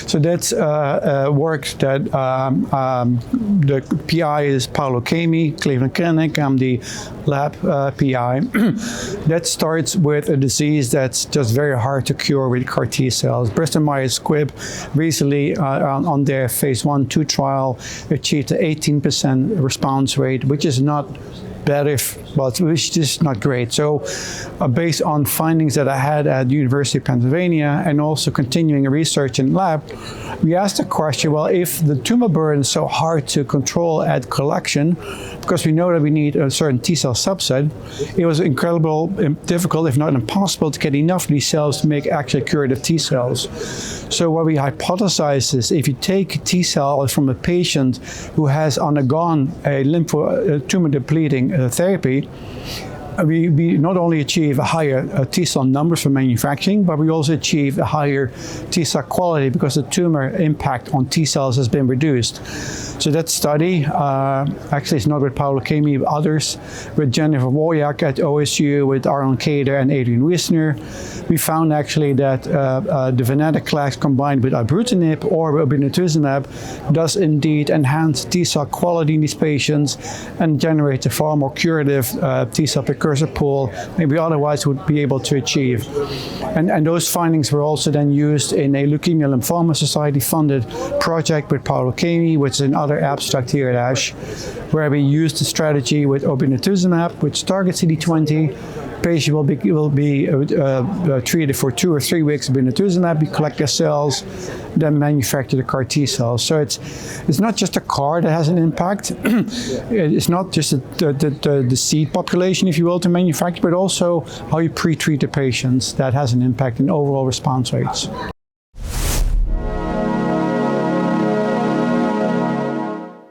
So that's work that the PI is Paolo Chemi, Cleveland Clinic. I'm the lab PI. That starts with a disease that's just very hard to cure with CAR T cells. Bristol Myers Squibb recently on their phase 1/2 trial achieved an 18% response rate, which is not bad, but which is not great. So based on findings that I had at the University of Pennsylvania and also continuing research in lab, we asked the question, well, if the tumor burden is so hard to control at collection, because we know that we need a certain T cell subset, it was incredibly difficult, if not impossible, to get enough of these cells to make actually curative T cells. So what we hypothesized is if you take T cells from a patient who has undergone a tumor depleting therapy, we not only achieve a higher T cell numbers for manufacturing, but we also achieve a higher T cell quality because the tumor impact on T cells has been reduced. So that study, actually it's not with Paolo Chemi, but others, with Jennifer Wojak at OSU, with Arlen Kader and Adrian Wisner, we found actually that the venetoclax combined with ibrutinib or obinutuzumab does indeed enhance T cell quality in these patients and generate a far more curative T cell precursor pool maybe otherwise would be able to achieve. And those findings were also then used in a Leukemia Lymphoma Society funded project with Paolo Chemi, which is another abstract here at ASH, where we used the strategy with obinutuzumab, which targets CD20. Patient will be treated for 2 or 3 weeks of obinutuzumab. We collect their cells, then manufacture the CAR T cells. So it's not just a CAR that has an impact. It's not just the seed population, if you will, to manufacture, but also how you pre-treat the patients that has an impact in overall response rates.